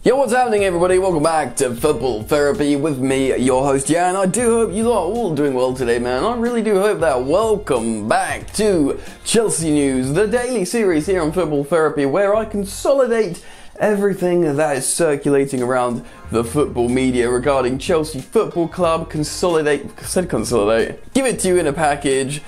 Yo, what's happening, everybody? Welcome back to Football Therapy with me, your host, Jan. I do hope you are all doing well today, man. I really do hope that. Welcome back to Chelsea News, the daily series here on Football Therapy, where I consolidate everything that is circulating around the football media regarding Chelsea Football Club. Consolidate, give it to you in a package,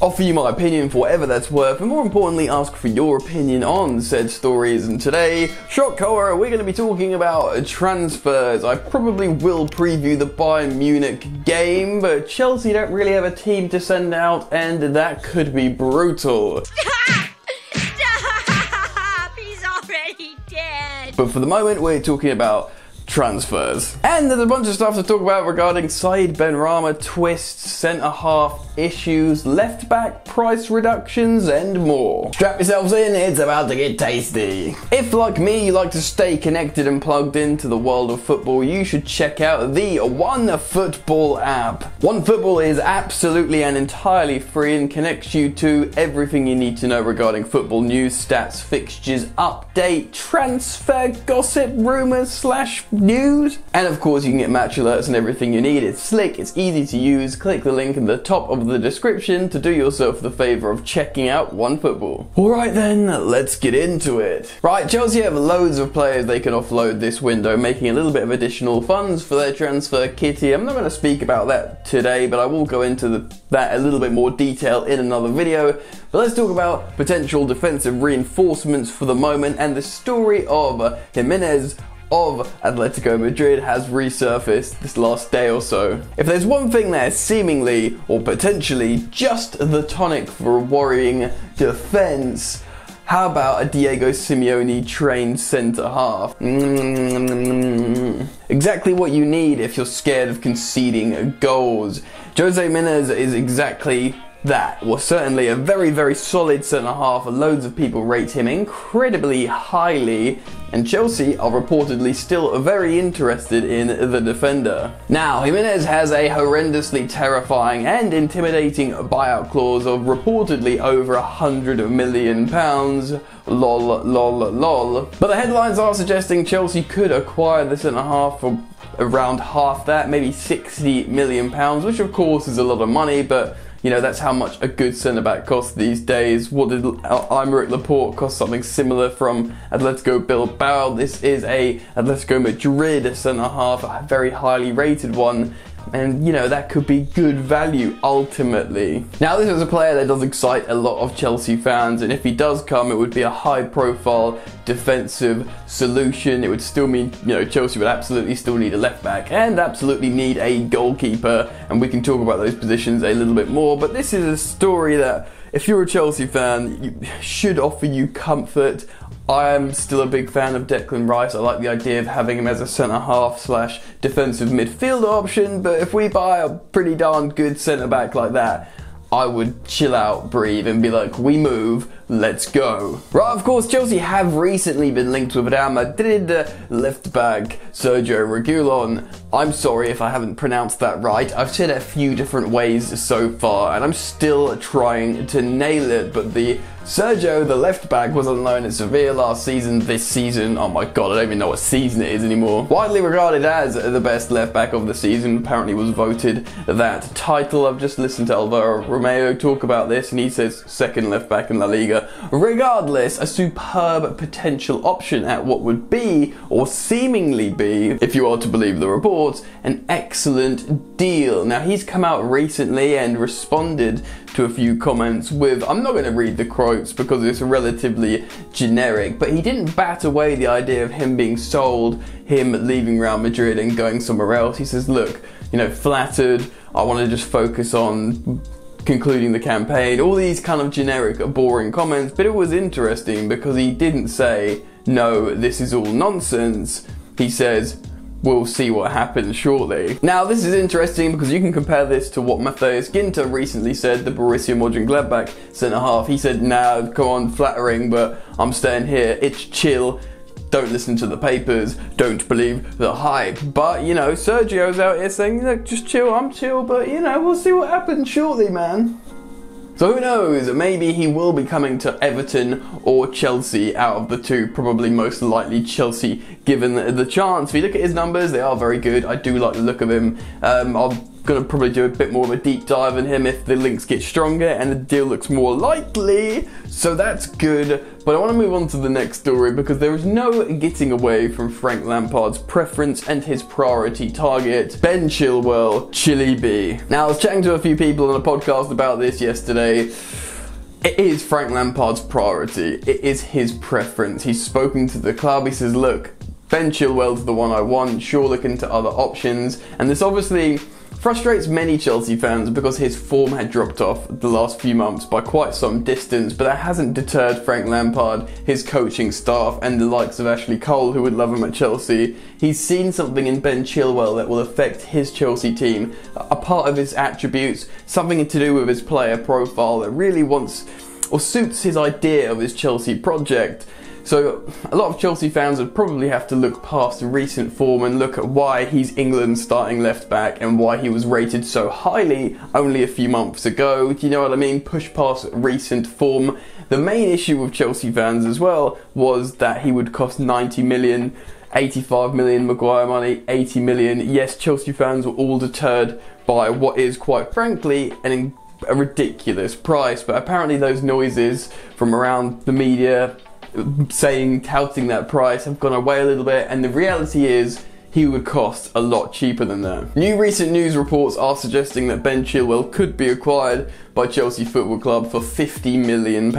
offer you my opinion for whatever that's worth, and more importantly, ask for your opinion on said stories. And today, shock horror, we're going to be talking about transfers. I probably will preview the Bayern Munich game, but Chelsea don't really have a team to send out, and that could be brutal. He's already dead. But for the moment, we're talking about transfers. And there's a bunch of stuff to talk about regarding Saïd, Benrahma twists, centre-half issues, left-back price reductions, and more. Strap yourselves in, it's about to get tasty. If, like me, you like to stay connected and plugged into the world of football, you should check out the OneFootball app. OneFootball is absolutely and entirely free and connects you to everything you need to know regarding football news, stats, fixtures, update, transfer, gossip, rumours / news, and of course you can get match alerts and everything you need. It's slick, it's easy to use. Click the link in the top of the description to do yourself the favour of checking out OneFootball. Alright then, let's get into it. Right, Chelsea have loads of players they can offload this window, making a little bit of additional funds for their transfer kitty. I'm not going to speak about that today, but I will go into that a little bit more detail in another video. But let's talk about potential defensive reinforcements for the moment, and the story of Giminez of Atletico Madrid has resurfaced this last day or so. If there's one thing that is seemingly or potentially just the tonic for a worrying defense, how about a Diego Simeone trained centre half? Exactly what you need if you're scared of conceding goals. Jose Giminez is exactly that. Was certainly a very, very solid centre-half. Loads of people rate him incredibly highly, and Chelsea are reportedly still very interested in the defender. Now, Giminez has a horrendously terrifying and intimidating buyout clause of reportedly over £100 million. Lol, lol, lol. But the headlines are suggesting Chelsea could acquire the centre-half for around half that, maybe £60 million, which of course is a lot of money, but you know, that's how much a good centre-back costs these days. What did Aymeric Laporte cost? Something similar from Atletico Bilbao. This is a Atletico Madrid centre-half, a very highly rated one. And, you know, that could be good value, ultimately. Now, this is a player that does excite a lot of Chelsea fans, and if he does come, it would be a high-profile defensive solution. It would still mean, you know, Chelsea would absolutely still need a left-back and absolutely need a goalkeeper, and we can talk about those positions a little bit more, but this is a story that, if you're a Chelsea fan, should offer you comfort. I am still a big fan of Declan Rice. I like the idea of having him as a centre-half / defensive midfielder option, but if we buy a pretty darn good centre-back like that, I would chill out, breathe, and be like, we move, let's go. Right, of course, Chelsea have recently been linked with Real Madrid left-back Sergio Reguilón. I'm sorry if I haven't pronounced that right. I've said it a few different ways so far, and I'm still trying to nail it, but the Sergio, the left-back, was on loan at Sevilla last season. This season, oh my god, I don't even know what season it is anymore. Widely regarded as the best left-back of the season, apparently was voted that title. I've just listened to Alvaro Romeo talk about this, and he says second left-back in La Liga. Regardless, a superb potential option at what would be, or seemingly be, if you are to believe the reports, an excellent deal. Now, he's come out recently and responded to a few comments with, I'm not going to read the quotes because it's relatively generic, but he didn't bat away the idea of him being sold, him leaving Real Madrid and going somewhere else. He says, look, you know, flattered, I want to just focus on concluding the campaign, all these kind of generic, boring comments, but it was interesting because he didn't say, no, this is all nonsense. He says, we'll see what happens shortly. Now, this is interesting because you can compare this to what Matthias Ginter recently said, the Borussia Mönchengladbach centre-half. He said, nah, come on, flattering, but I'm staying here, it's chill. Don't listen to the papers, don't believe the hype. But, you know, Sergio's out here saying, look, just chill, I'm chill, but, you know, we'll see what happens shortly, man. So who knows, maybe he will be coming to Everton or Chelsea out of the two, probably most likely Chelsea given the chance. If you look at his numbers, they are very good. I do like the look of him. I'm going to probably do a bit more of a deep dive on him if the links get stronger and the deal looks more likely, so that's good. But I want to move on to the next story because there is no getting away from Frank Lampard's preference and his priority target, Ben Chilwell, Chili B. Now, I was chatting to a few people on a podcast about this yesterday. It is Frank Lampard's priority. It is his preference. He's spoken to the club. He says, look, Ben Chilwell's the one I want. Sure, look into other options. And this obviously frustrates many Chelsea fans because his form had dropped off the last few months by quite some distance, but that hasn't deterred Frank Lampard, his coaching staff, and the likes of Ashley Cole, who would love him at Chelsea. He's seen something in Ben Chilwell that will affect his Chelsea team, a part of his attributes, something to do with his player profile that really wants or suits his idea of his Chelsea project. So a lot of Chelsea fans would probably have to look past the recent form and look at why he's England's starting left back and why he was rated so highly only a few months ago. Do you know what I mean? Push past recent form. The main issue with Chelsea fans as well was that he would cost 90 million, 85 million Maguire money, 80 million. Yes, Chelsea fans were all deterred by what is quite frankly a ridiculous price, but apparently those noises from around the media touting that price have gone away a little bit, and the reality is he would cost a lot cheaper than that. New recent news reports are suggesting that Ben Chilwell could be acquired by Chelsea Football Club for £50 million.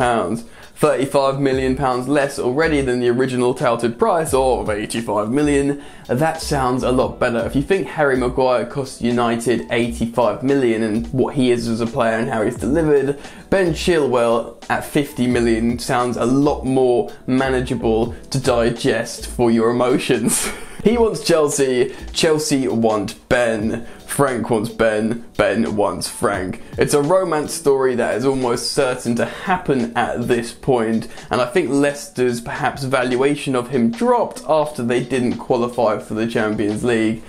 £35 million less already than the original touted price of 85 million. That sounds a lot better. If you think Harry Maguire cost United 85 million and what he is as a player and how he's delivered, Ben Chilwell at 50 million sounds a lot more manageable to digest for your emotions. He wants Chelsea, Chelsea want Ben, Frank wants Ben, Ben wants Frank. It's a romance story that is almost certain to happen at this point, and I think Leicester's perhaps valuation of him dropped after they didn't qualify for the Champions League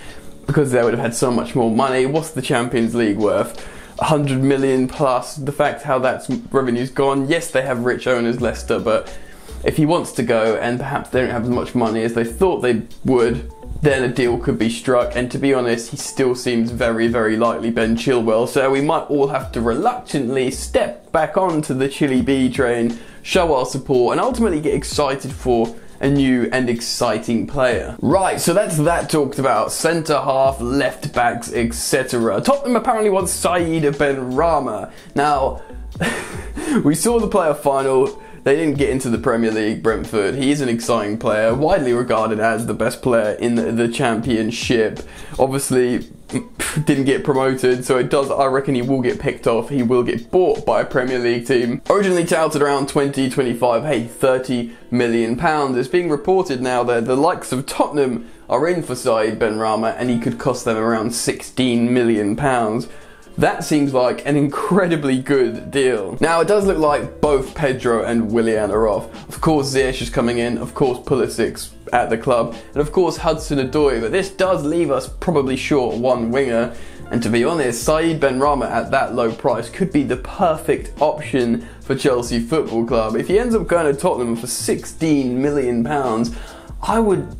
because they would have had so much more money. What's the Champions League worth? 100 million plus. The fact how that revenue's gone. Yes, they have rich owners, Leicester, but if he wants to go and perhaps they don't have as much money as they thought they would, then a deal could be struck. And to be honest, he still seems very, very likely Ben Chilwell. So we might all have to reluctantly step back onto the Chili B train, show our support, and ultimately get excited for a new and exciting player. Right, so that's that talked about. Centre half, left backs, etc. Tottenham apparently wants Saïd Benrahma. Now, we saw the player final. They didn't get into the Premier League, Brentford. He is an exciting player, widely regarded as the best player in the Championship. Obviously, didn't get promoted, so I reckon he will get picked off. He will get bought by a Premier League team. Originally touted around 20, 25, £30 million. It's being reported now that the likes of Tottenham are in for Saïd Benrahma, and he could cost them around £16 million. That seems like an incredibly good deal. Now, it does look like both Pedro and Willian are off. Of course, Ziyech is coming in, of course, Pulisic's at the club, and of course, Hudson-Odoi, but this does leave us probably short one winger. And to be honest, Saïd Benrahma at that low price could be the perfect option for Chelsea Football Club. If he ends up going to Tottenham for £16 million, I would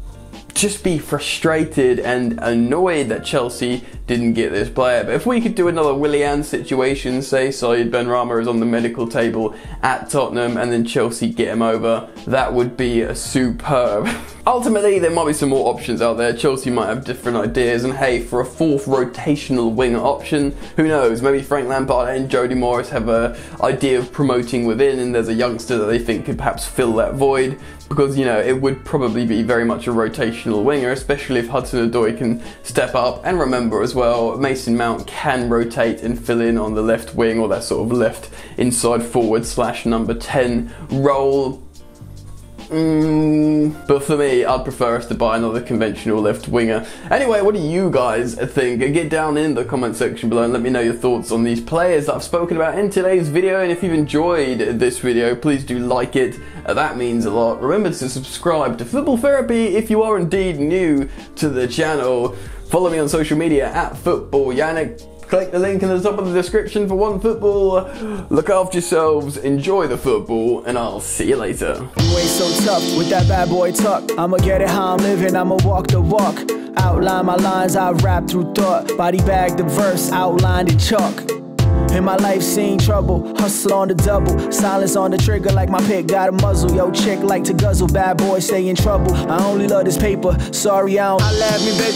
just be frustrated and annoyed that Chelsea didn't get this player. But if we could do another Willian situation, say Saïd Benrahma is on the medical table at Tottenham and then Chelsea get him over, that would be superb. Ultimately, there might be some more options out there. Chelsea might have different ideas, and hey, for a fourth rotational winger option, who knows, maybe Frank Lampard and Jody Morris have an idea of promoting within, and there's a youngster that they think could perhaps fill that void, because, you know, it would probably be very much a rotational winger, especially if Hudson-Odoi can step up. And remember as well, Mason Mount can rotate and fill in on the left wing, or that sort of left inside forward / number 10 role. But for me, I'd prefer us to buy another conventional left winger. Anyway, what do you guys think? Get down in the comment section below and let me know your thoughts on these players that I've spoken about in today's video. And if you've enjoyed this video, please do like it. That means a lot. Remember to subscribe to Football Therapy if you are indeed new to the channel. Follow me on social media at Football Yannick. Click the link in the top of the description for One Football. Look after yourselves, enjoy the football, and I'll see you later. You ain't so tough with that bad boy talk. I'ma get it how I'm living, I'ma walk the walk. Outline my lines, I rap through thought. Body bag the verse, outlined in chalk. In my life seen trouble, hustle on the double. Silence on the trigger like my pick got a muzzle. Yo chick like to guzzle, bad boy stay in trouble. I only love this paper, sorry I don't. I laugh me baby.